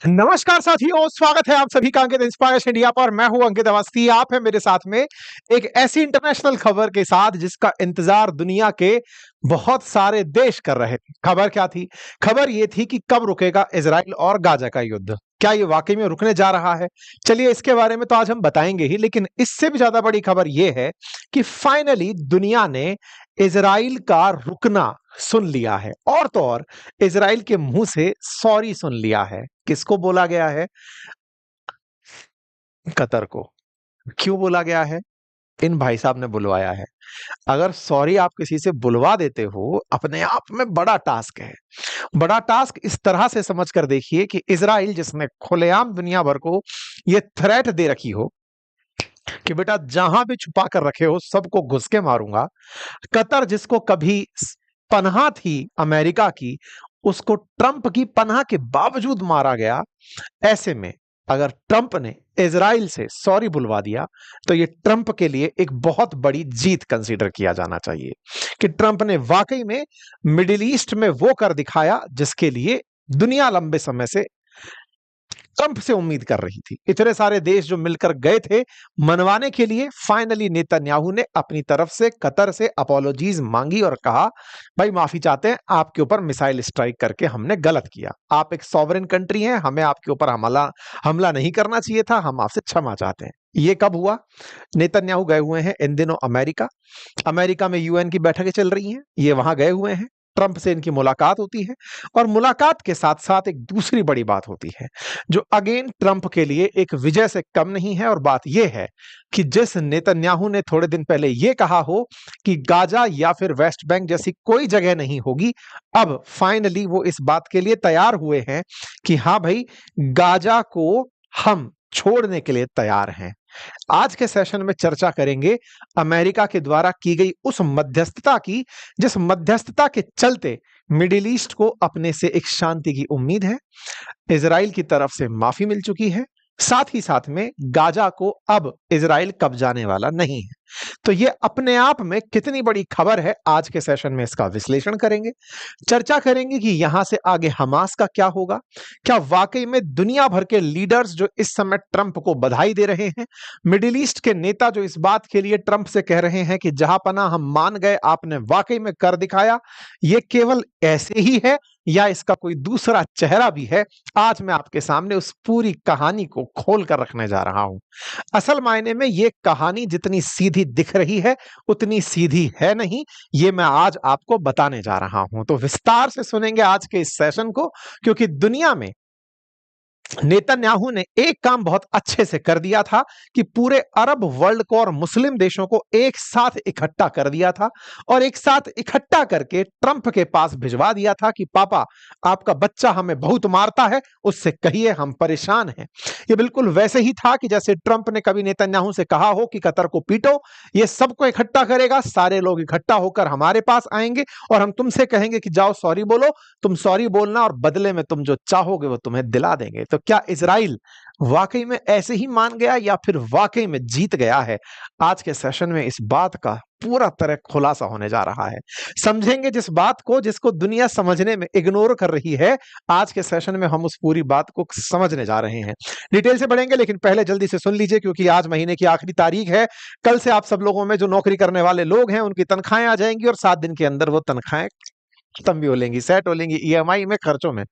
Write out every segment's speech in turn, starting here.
नमस्कार साथियों, स्वागत है आप सभी का अंकित इंस्पायरेशन इंडिया पर। मैं हूं अंकित अवस्थी। आप है मेरे साथ में एक ऐसी इंटरनेशनल खबर के साथ जिसका इंतजार दुनिया के बहुत सारे देश कर रहे थे। खबर क्या थी? खबर ये थी कि कब रुकेगा इजराइल और गाजा का युद्ध। क्या ये वाकई में रुकने जा रहा है? चलिए इसके बारे में तो आज हम बताएंगे ही, लेकिन इससे भी ज्यादा बड़ी खबर यह है कि फाइनली दुनिया ने इजराइल का रुकना सुन लिया है, और तो और इजराइल के मुंह से सॉरी सुन लिया है। किसको बोला गया है? कतर को। क्यों बोला गया है? इन भाई साहब ने बुलवाया है। अगर सॉरी आप किसी से बुलवा देते हो, अपने आप में बड़ा टास्क है। बड़ा टास्क इस तरह से समझ कर देखिए कि इजराइल, जिसने खुलेआम दुनिया भर को ये थ्रेट दे रखी हो कि बेटा जहां भी छुपा कर रखे हो सबको घुस के मारूंगा। कतर, जिसको कभी पनाह थी अमेरिका की, उसको ट्रंप की पनाह के बावजूद मारा गया। ऐसे में अगर ट्रंप ने इजराइल से सॉरी बुलवा दिया तो ये ट्रंप के लिए एक बहुत बड़ी जीत कंसीडर किया जाना चाहिए कि ट्रंप ने वाकई में मिडिल ईस्ट में वो कर दिखाया जिसके लिए दुनिया लंबे समय से ट्रंप से उम्मीद कर रही थी। इतने सारे देश जो मिलकर गए थे मनवाने के लिए, फाइनली नेतन्याहू ने अपनी तरफ से कतर से अपॉलॉजीज मांगी और कहा, भाई माफी चाहते हैं, आपके ऊपर मिसाइल स्ट्राइक करके हमने गलत किया। आप एक सॉवरेन कंट्री हैं, हमें आपके ऊपर हमला हमला नहीं करना चाहिए था, हम आपसे क्षमा चाहते हैं। ये कब हुआ? नेतन्याहू गए हुए हैं इन दिनों अमेरिका। अमेरिका में यूएन की बैठकें चल रही हैं, ये वहां गए हुए हैं। ट्रंप से इनकी मुलाकात होती है और मुलाकात के साथ साथ एक दूसरी बड़ी बात होती है जो अगेन ट्रंप के लिए एक विजय से कम नहीं है। और बात यह है कि जिस नेतन्याहू ने थोड़े दिन पहले यह कहा हो कि गाजा या फिर वेस्ट बैंक जैसी कोई जगह नहीं होगी, अब फाइनली वो इस बात के लिए तैयार हुए हैं कि हाँ भाई, गाजा को हम छोड़ने के लिए तैयार हैं। आज के सेशन में चर्चा करेंगे अमेरिका के द्वारा की गई उस मध्यस्थता की, जिस मध्यस्थता के चलते मिडिल ईस्ट को अपने से एक शांति की उम्मीद है। इजराइल की तरफ से माफी मिल चुकी है, साथ ही साथ में गाजा को अब इजराइल कब्जाने वाला नहीं है। तो ये अपने आप में कितनी बड़ी खबर है, आज के सेशन में इसका विश्लेषण करेंगे। चर्चा करेंगे कि यहां से आगे हमास का क्या होगा। क्या वाकई में दुनिया भर के लीडर्स जो इस समय ट्रंप को बधाई दे रहे हैं, मिडिल ईस्ट के नेता जो इस बात के लिए ट्रंप से कह रहे हैं कि जहां पना हम मान गए, आपने वाकई में कर दिखाया, ये केवल ऐसे ही है या इसका कोई दूसरा चेहरा भी है? आज मैं आपके सामने उस पूरी कहानी को खोल कर रखने जा रहा हूं। असल मायने में ये कहानी जितनी सीधी दिख रही है उतनी सीधी है नहीं, ये मैं आज आपको बताने जा रहा हूं। तो विस्तार से सुनेंगे आज के इस सेशन को, क्योंकि दुनिया में नेतन्याहू ने एक काम बहुत अच्छे से कर दिया था कि पूरे अरब वर्ल्ड को और मुस्लिम देशों को एक साथ इकट्ठा कर दिया था और एक साथ इकट्ठा करके ट्रंप के पास भिजवा दिया था कि पापा, आपका बच्चा हमें बहुत मारता है, उससे कहिए हम परेशान हैं। ये बिल्कुल वैसे ही था कि जैसे ट्रंप ने कभी नेतन्याहू से कहा हो कि कतर को पीटो, ये सबको इकट्ठा करेगा, सारे लोग इकट्ठा होकर हमारे पास आएंगे और हम तुमसे कहेंगे कि जाओ सॉरी बोलो, तुम सॉरी बोलना और बदले में तुम जो चाहोगे वो तुम्हें दिला देंगे। तो क्या इजराइल वाकई में ऐसे ही मान गया या फिर वाकई में जीत गया है? आज के सेशन में इस बात का पूरा तरह खुलासा होने जा रहा है। समझेंगे जिस बात को जिसको दुनिया समझने में इग्नोर कर रही है, आज के सेशन में हम उस पूरी बात को समझने जा रहे हैं। डिटेल से बढ़ेंगे, लेकिन पहले जल्दी से सुन लीजिए क्योंकि आज महीने की आखिरी तारीख है। कल से आप सब लोगों में जो नौकरी करने वाले लोग हैं उनकी तनख्वाहें आ जाएंगी और 7 दिन के अंदर वो तनख्वाहें खत्म भी हो लेंगी, सेट हो लेंगी ईएमआई में, खर्चों में।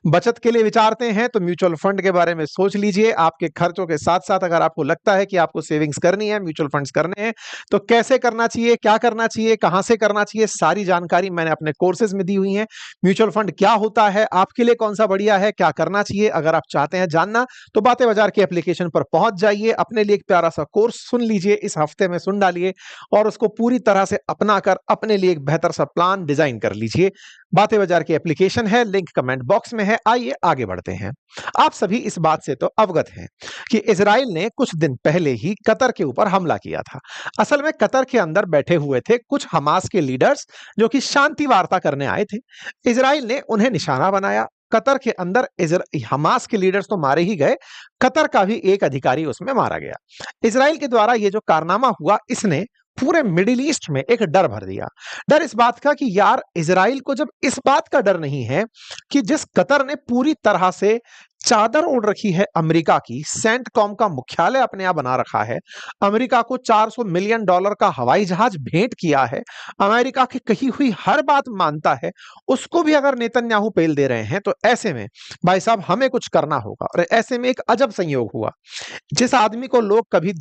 बचत के लिए विचारते हैं तो म्यूचुअल फंड के बारे में सोच लीजिए। आपके खर्चों के साथ साथ अगर आपको लगता है कि आपको सेविंग्स करनी है, म्यूचुअल फंड्स करने हैं, तो कैसे करना चाहिए, क्या करना चाहिए, कहां से करना चाहिए, सारी जानकारी मैंने अपने कोर्सेज में दी हुई है। म्यूचुअल फंड क्या होता है, आपके लिए कौन सा बढ़िया है, क्या करना चाहिए, अगर आप चाहते हैं जानना तो बातें बाजार की एप्लीकेशन पर पहुंच जाइए, अपने लिए एक प्यारा सा कोर्स सुन लीजिए, इस हफ्ते में सुन डालिए और उसको पूरी तरह से अपनाकर अपने लिए एक बेहतर सा प्लान डिजाइन कर लीजिए। बातें बाजार की एप्लीकेशन है, लिंक कमेंट बॉक्स में है। आइए आगे बढ़ते हैं। आप सभी इस बात से तो अवगत हैं कि इजराइल ने कुछ दिन पहले ही कतर के ऊपर हमला किया था। असल में कतर के अंदर बैठे हुए थे कुछ हमास के लीडर्स जो कि शांति वार्ता करने आए थे। इजराइल ने उन्हें निशाना बनाया। कतर के अंदर हमास के लीडर्स तो मारे ही गए, कतर का भी एक अधिकारी उसमें मारा गया। इजराइल के द्वारा यह जो कारनामा हुआ, इसने पूरे मिडिल ईस्ट में एक डर भर दिया। डर इस बात का कि यार, इजराइल को जब इस बात का डर नहीं है कि जिस कतर ने पूरी तरह से चादर ओढ़ रखी है अमेरिका की, सेंटकॉम का मुख्यालय अपने यहां बना रखा है, अमेरिका को $400 मिलियन का हवाई जहाज भेंट किया है, अमेरिका की कही हुई हर बात मानता है, उसको भी अगर नेतन्याहू पेल दे रहे हैं, तो ऐसे में भाई साहब हमें कुछ करना होगा। और ऐसे में एक अजब संयोग हुआ, जिस आदमी को लोग कभी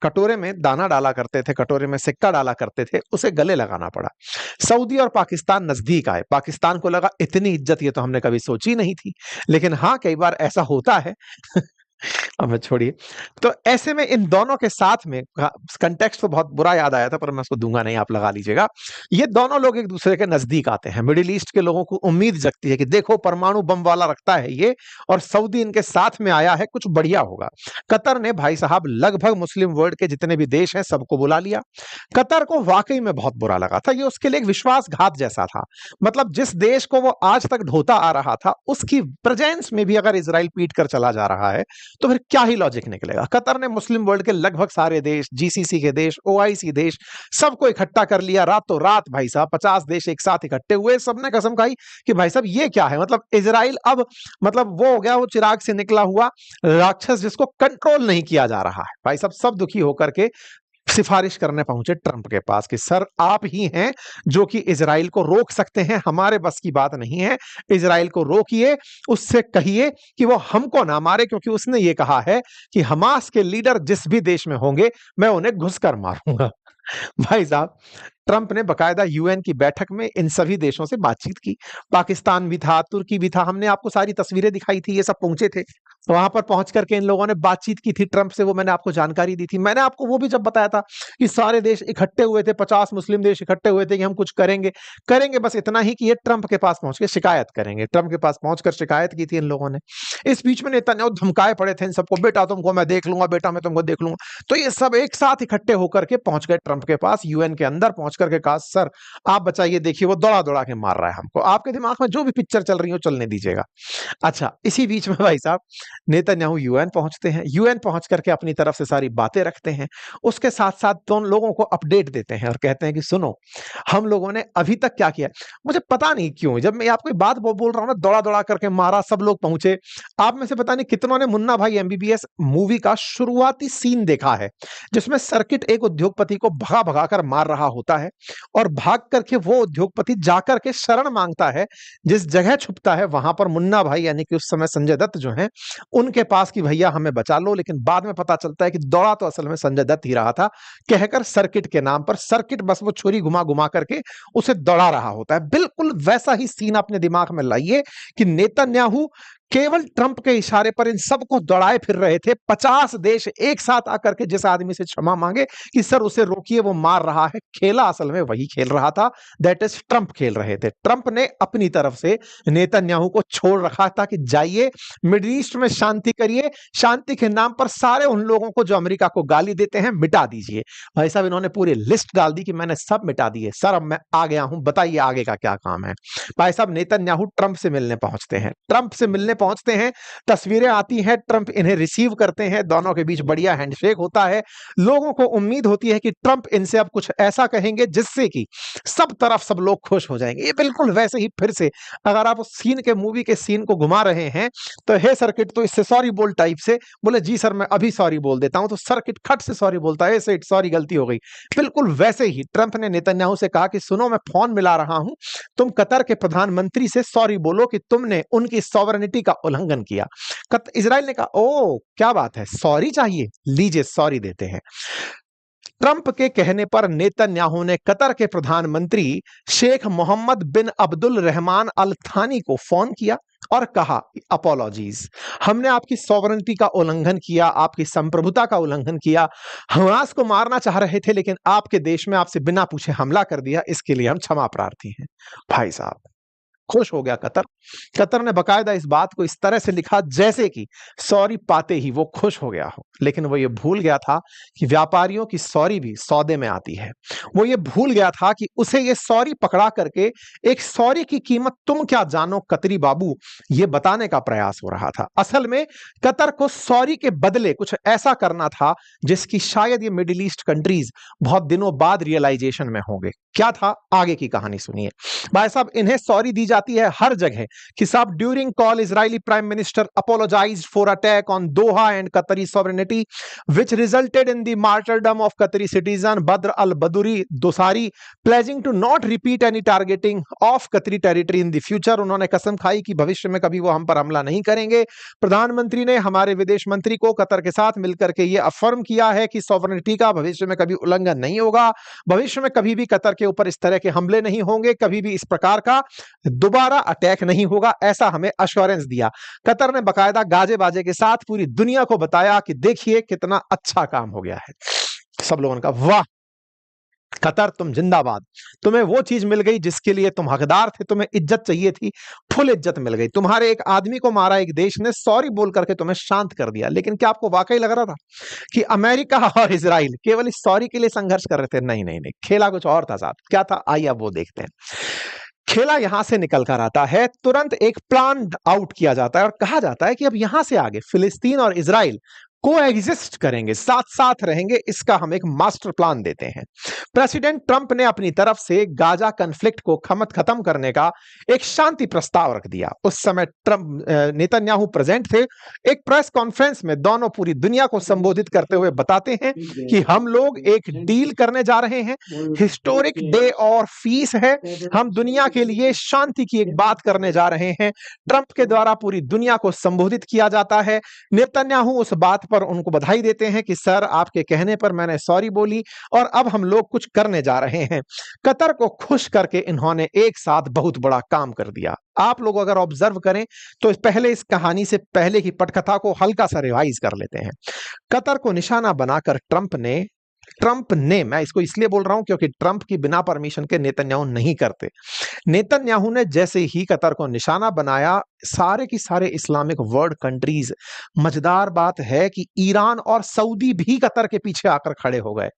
कटोरे में दाना डाला करते थे, कटोरे में सिक्का डाला करते थे, उसे गले लगाना पड़ा। सऊदी और पाकिस्तान नजदीक आए, पाकिस्तान को लगा इतनी इज्जत ये तो हमने कभी सोची नहीं थी, लेकिन हाँ कई बार ऐसा होता है। अब छोड़िए। तो ऐसे में इन दोनों के साथ में कंटेक्स्ट तो बहुत बुरा याद आया था, पर मैं उसको दूंगा नहीं, आप लगा लीजिएगा। ये दोनों लोग एक दूसरे के नजदीक आते हैं, मिडिल ईस्ट के लोगों को उम्मीद जगती है कि देखो परमाणु बम वाला रखता है ये, और सऊदी इनके साथ में आया है, कुछ बढ़िया होगा। कतर ने भाई साहब लगभग मुस्लिम वर्ल्ड के जितने भी देश हैं सबको बुला लिया। कतर को वाकई में बहुत बुरा लगा था, ये उसके लिए एक विश्वासघात जैसा था। मतलब जिस देश को वो आज तक ढोता आ रहा था, उसकी प्रेजेंस में भी अगर इजराइल पीट कर चला जा रहा है, तो फिर क्या ही लॉजिक निकलेगा। कतर ने मुस्लिम वर्ल्ड के लगभग सारे देश, जीसीसी के देश, ओआईसी देश, सबको इकट्ठा कर लिया। रातों रात भाई साहब 50 देश एक साथ इकट्ठे हुए, सबने कसम खाई कि भाई साहब ये क्या है। मतलब इजराइल अब मतलब वो हो गया, वो चिराग से निकला हुआ राक्षस जिसको कंट्रोल नहीं किया जा रहा है। भाई साहब सब दुखी होकर के सिफारिश करने पहुंचे ट्रंप के पास कि सर आप ही हैं जो कि इजराइल को रोक सकते हैं, हमारे बस की बात नहीं है, इजराइल को रोकिए, उससे कहिए कि वो हमको ना मारे, क्योंकि उसने ये कहा है कि हमास के लीडर जिस भी देश में होंगे मैं उन्हें घुसकर मारूंगा। भाई साहब ट्रंप ने बकायदा यूएन की बैठक में इन सभी देशों से बातचीत की, पाकिस्तान भी था, तुर्की भी था, हमने आपको सारी तस्वीरें दिखाई थी, ये सब पहुंचे थे। तो वहां पर पहुंच करके इन लोगों ने बातचीत की थी ट्रंप से, वो मैंने आपको जानकारी दी थी। मैंने आपको वो भी जब बताया था कि सारे देश इकट्ठे हुए थे, 50 मुस्लिम देश इकट्ठे हुए थे कि हम कुछ करेंगे, करेंगे बस इतना ही कि ये ट्रंप के पास पहुंच के शिकायत करेंगे। ट्रंप के पास पहुंचकर शिकायत की थी इन लोगों ने। इस बीच में नेतन्याहू धमकाए पड़े थे इन सबको, बेटा तुमको मैं देख लूंगा, बेटा मैं तुमको देख लूंगा। तो ये सब एक साथ इकट्ठे होकर के पहुंच गए ट्रंप के पास, यूएन के अंदर पहुंच करके कहा सर आप बचाइए, देखिए वो दौड़ा दौड़ा के मार रहा है हमको, आपके दिमाग में जो भी पिक्चर चल रही हो चलने दीजिएगा। अच्छा इसी बीच में भाई साहब नेतन्याहू यूएन पहुंचते हैं, यूएन पहुंच करके अपनी तरफ से सारी बातें रखते हैं, उसके साथ साथ दोनों लोगों को अपडेट देते हैं और कहते हैं कि सुनो हम लोगों ने अभी तक क्या किया। मुझे पता नहीं क्यों जब मैं आपको बात बोल रहा हूं ना, दौड़ा दौड़ा करके मारा, सब लोग पहुंचे। आप में से पता नहीं कितनों ने मुन्ना भाई एमबीबीएस मूवी का शुरुआती सीन देखा है, जिसमें सर्किट एक उद्योगपति को भगा भगा कर मार रहा होता है, और भाग करके वो उद्योगपति जाकर के शरण मांगता है, जिस जगह छुपता है वहां पर मुन्ना भाई यानी कि उस समय संजय दत्त जो है उनके पास कि भैया हमें बचा लो। लेकिन बाद में पता चलता है कि दौड़ा तो असल में संजय दत्त ही रहा था, कहकर सर्किट के नाम पर, सर्किट बस वो छुरी घुमा घुमा करके उसे दौड़ा रहा होता है। बिल्कुल वैसा ही सीन अपने दिमाग में लाइए कि नेतन्याहू केवल ट्रंप के इशारे पर इन सबको दौड़ाए फिर रहे थे। 50 देश एक साथ आकर के जिस आदमी से क्षमा मांगे कि सर उसे रोकिए वो मार रहा है, खेला असल में वही खेल रहा था, दैट इज ट्रंप खेल रहे थे। ट्रंप ने अपनी तरफ से नेतन्याहू को छोड़ रखा था कि जाइए मिडिल ईस्ट में शांति करिए, शांति के नाम पर सारे उन लोगों को जो अमेरिका को गाली देते हैं मिटा दीजिए। भाई साहब इन्होंने पूरी लिस्ट डाल दी कि मैंने सब मिटा दिए सर, अब मैं आ गया हूं, बताइए आगे का क्या काम है। भाई साहब नेतन्याहू ट्रंप से मिलने पहुंचते हैं, ट्रंप से मिलने पहुंचते हैं, तस्वीरें आती हैं, ट्रंप इन्हें रिसीव करते हैं, दोनों के बीच बढ़िया हैंडशेक होता है। लोगों को उम्मीद होती है कि ट्रंप इनसे अब कुछ ऐसा कहेंगे जिससे कि सब तरफ सब लोग खुश हो जाएंगे। ये बिल्कुल वैसे ही फिर से अगर आप उस सीन के मूवी के सीन को घुमा रहे हैं तो हे सर्किट तो इससे सॉरी बोल टाइप से बोले जी सर मैं अभी सॉरी बोल देता हूं, तो सर्किट खट से सॉरी बोलता है, ऐसे सॉरी गलती हो गई। बिल्कुल वैसे ही ट्रंप ने नेतन्याहू से कहा कि सुनो मैं फोन मिला रहा हूं, तुम कतर के प्रधानमंत्री से सॉरी बोलो कि तुमने उनकी सॉवरेनिटी का उल्लंघन किया। इजराइल ने कहा ओ क्या बात है, सॉरी चाहिए, लीजिए सॉरी देते हैं। ट्रंप के कहने पर नेतन्याहू ने कतर के प्रधानमंत्री शेख मोहम्मद बिन अब्दुल रहमान अल थानी को फोन किया और कहा अपॉलॉजीज, हमने आपकी सॉवरेनिटी का उल्लंघन किया, आपकी संप्रभुता का उल्लंघन किया, हमास को मारना चाह रहे थे लेकिन आपके देश में आपसे बिना पूछे हमला कर दिया, इसके लिए हम क्षमा प्रार्थी हैं। भाई साहब खुश हो गया कतर। कतर ने बकायदा इस बात को इस तरह से लिखा जैसे कि सॉरी पाते ही वो खुश हो गया हो, लेकिन वो ये भूल गया था कि व्यापारियों की सॉरी भी सौदे में आती है। वो ये भूल गया था कि उसे ये सॉरी पकड़ा करके एक सॉरी की कीमत तुम क्या जानो कतरी बाबू, ये बताने का प्रयास हो रहा था। असल में कतर को सॉरी के बदले कुछ ऐसा करना था जिसकी शायद ये मिडिल ईस्ट कंट्रीज बहुत दिनों बाद रियलाइजेशन में होंगे। क्या था आगे की कहानी सुनिए। भाई साहब इन्हें सॉरी दी जा जाती है हर जगह कि साहब during call Israeli prime minister apologised for attack on Doha and कतरी sovereignty which resulted in the martyrdom of Qatari citizen Badr al-Baduri Dosari pledging to not repeat any targeting of Qatari territory in the future। उन्होंने कसम खाई कि भविष्य में कभी वो हम पर हमला नहीं करेंगे। प्रधानमंत्री ने हमारे विदेश मंत्री को कतर के साथ मिलकर के ये अफर्म किया है कि सॉवरेनिटी का भविष्य में कभी उल्लंघन नहीं होगा, भविष्य में कभी भी कतर के ऊपर इस तरह के हमले नहीं होंगे, कभी भी इस प्रकार का दोबारा अटैक नहीं होगा, ऐसा हमें अश्योरेंस दिया। कतर ने बकायदा गाजे बाजे के साथ पूरी दुनिया को बताया कि देखिए कितना अच्छा काम हो गया है। सब लोगों ने कहा वाह कतर तुम जिंदाबाद, तुम्हें वो चीज मिल गई जिसके लिए तुम हकदार थे, तुम्हें इज्जत चाहिए थी, फुल इज्जत मिल गई। तुम्हारे एक आदमी को मारा एक देश ने, सॉरी बोल करके तुम्हें शांत कर दिया। लेकिन क्या आपको वाकई लग रहा था कि अमेरिका और इजराइल केवल इस सॉरी के लिए संघर्ष कर रहे थे? नहीं नहीं नहीं, खेला कुछ और था साहब। क्या था आइए अब वो देखते हैं। खेला यहां से निकल कर आता है, तुरंत एक प्लान आउट किया जाता है और कहा जाता है कि अब यहां से आगे फिलिस्तीन और इजराइल को एग्जिस्ट करेंगे, साथ साथ रहेंगे, इसका हम एक मास्टर प्लान देते हैं। प्रेसिडेंट ट्रंप ने अपनी तरफ से गाजा कन्फ्लिक्ट को खत्म करने का एक शांति प्रस्ताव रख दिया। उस समय ट्रंप नेतन्याहू प्रेजेंट थे। एक प्रेस कॉन्फ्रेंस में दोनों पूरी दुनिया को संबोधित करते हुए बताते हैं कि हम लोग एक डील करने जा रहे हैं, हिस्टोरिक डे और फीस है, हम दुनिया के लिए शांति की एक बात करने जा रहे हैं। ट्रंप के द्वारा पूरी दुनिया को संबोधित किया जाता है। नेतन्याहू उस बात पर उनको बधाई देते हैं कि सर आपके कहने पर मैंने सॉरी बोली और अब हम लोग कुछ करने जा रहे हैं। कतर को खुश करके इन्होंने एक साथ बहुत बड़ा काम कर दिया। आप लोग अगर ऑब्जर्व करें तो पहले इस कहानी से पहले की पटकथा को हल्का सा रिवाइज कर लेते हैं। कतर को निशाना बनाकर ट्रंप ने, मैं इसको इसलिए बोल रहा हूं क्योंकि ट्रंप की बिना परमिशन के नेतन्याहू नहीं करते। नेतन्याहू ने जैसे ही कतर को निशाना बनाया, सारे की सारे इस्लामिक वर्ल्ड कंट्रीज, मजेदार बात है कि ईरान और सऊदी भी कतर के पीछे आकर खड़े हो गए।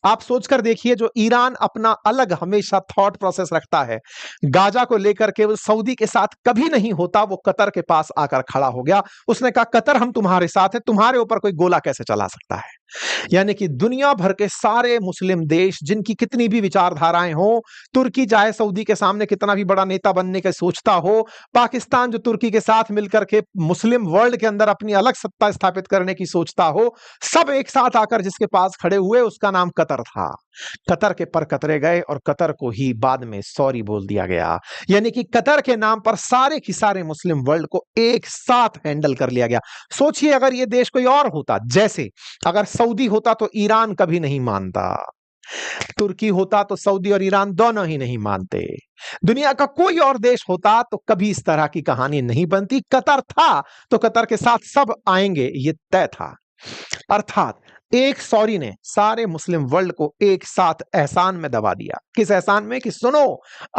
आप सोचकर देखिए, जो ईरान अपना अलग हमेशा थॉट प्रोसेस रखता है गाजा को लेकर के, वो सऊदी के साथ कभी नहीं होता, वो कतर के पास आकर खड़ा हो गया। उसने कहा कतर हम तुम्हारे साथ हैं, तुम्हारे ऊपर कोई गोला कैसे चला सकता है। यानी कि दुनिया भर के सारे मुस्लिम देश जिनकी कितनी भी विचारधाराएं हो, तुर्की चाहे सऊदी के सामने कितना भी बड़ा नेता बनने का सोचता हो, पाकिस्तान जो तुर्की के साथ मिलकर के मुस्लिम वर्ल्ड के अंदर अपनी अलग सत्ता स्थापित करने की सोचता हो, सब एक साथ आकर जिसके पास खड़े हुए उसका नाम कतर था। कतर के पर कतरे गए और कतर को ही बाद में सॉरी बोल दिया गया। यानी कि कतर के नाम पर सारे की सारे मुस्लिम वर्ल्ड को एक साथ हैंडल कर लिया गया। सोचिए अगर ये देश कोई और होता, जैसे अगर सऊदी होता तो ईरान कभी नहीं मानता, तुर्की होता तो सऊदी और ईरान दोनों ही नहीं मानते, दुनिया का कोई और देश होता तो कभी इस तरह की कहानी नहीं बनती। कतर था तो कतर के साथ सब आएंगे, ये तय था। अर्थात एक सॉरी ने सारे मुस्लिम वर्ल्ड को एक साथ एहसान में दबा दिया। किस एहसान में? कि सुनो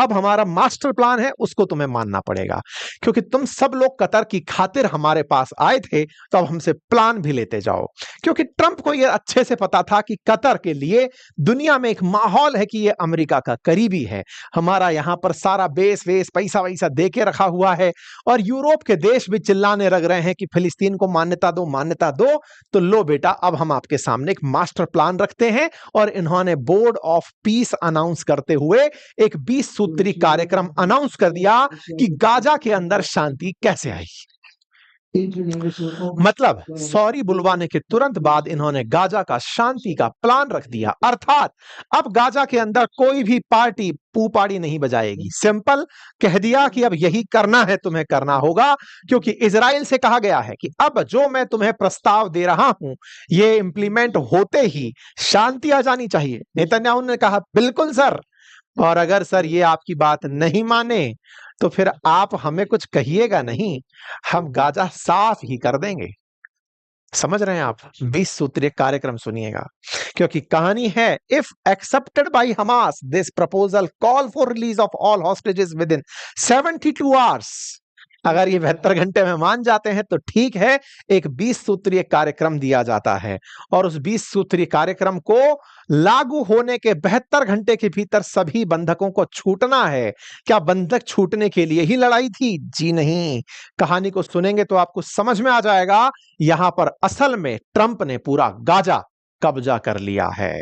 अब हमारा मास्टर प्लान है, उसको तुम्हें मानना पड़ेगा, क्योंकि तुम सब लोग कतर की खातिर हमारे पास आए थे, तो अब हमसे प्लान भी लेते जाओ। क्योंकि ट्रंप को यह अच्छे से पता था कि कतर के लिए दुनिया में एक माहौल है कि यह अमेरिका का करीबी है, हमारा यहां पर सारा बेस वेस पैसा वैसा दे के रखा हुआ है, और यूरोप के देश भी चिल्लाने लग रहे हैं कि फिलिस्तीन को मान्यता दो, मान्यता दो। तो लो बेटा, अब हम आपके सामने एक मास्टर प्लान रखते हैं। और इन्होंने बोर्ड ऑफ पीस अनाउंस करते हुए एक 20 सूत्री कार्यक्रम अनाउंस कर दिया कि गाजा के अंदर शांति कैसे आएगी। मतलब सॉरी बुलवाने के तुरंत बाद इन्होंने गाजा का शांति का प्लान रख दिया। अर्थात अब गाजा के अंदर कोई भी पार्टी पूपाड़ी नहीं बजाएगी। सिंपल कह दिया कि अब यही करना है, तुम्हें करना होगा, क्योंकि इजराइल से कहा गया है कि अब जो मैं तुम्हें प्रस्ताव दे रहा हूं ये इंप्लीमेंट होते ही शांति आ जानी चाहिए। नेतन्याहू ने कहा बिल्कुल सर, और अगर सर ये आपकी बात नहीं माने तो फिर आप हमें कुछ कहिएगा नहीं, हम गाजा साफ ही कर देंगे। समझ रहे हैं आप? 20 सूत्रीय कार्यक्रम सुनिएगा, क्योंकि कहानी है if accepted by Hamas this proposal call for release of all hostages with in 72 hours. अगर ये 72 घंटे में मान जाते हैं तो ठीक है, एक 20 सूत्रीय कार्यक्रम दिया जाता है, और उस 20 सूत्रीय कार्यक्रम को लागू होने के 72 घंटे के भीतर सभी बंधकों को छूटना है। क्या बंधक छूटने के लिए ही लड़ाई थी? जी नहीं। कहानी को सुनेंगे तो आपको समझ में आ जाएगा, यहां पर असल में ट्रंप ने पूरा गाजा कब्जा कर लिया है।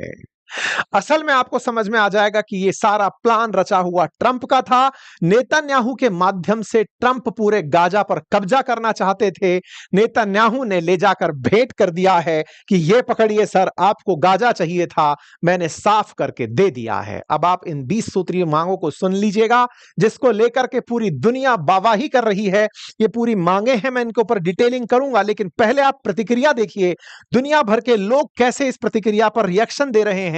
असल में आपको समझ में आ जाएगा कि ये सारा प्लान रचा हुआ ट्रंप का था। नेतन्याहू के माध्यम से ट्रंप पूरे गाजा पर कब्जा करना चाहते थे। नेतन्याहू ने ले जाकर भेंट कर दिया है कि ये पकड़िए सर, आपको गाजा चाहिए था, मैंने साफ करके दे दिया है। अब आप इन 20 सूत्रीय मांगों को सुन लीजिएगा, जिसको लेकर के पूरी दुनिया वाहवाही कर रही है। ये पूरी मांगे हैं, मैं इनके ऊपर डिटेलिंग करूंगा, लेकिन पहले आप प्रतिक्रिया देखिए, दुनिया भर के लोग कैसे इस प्रतिक्रिया पर रिएक्शन दे रहे हैं।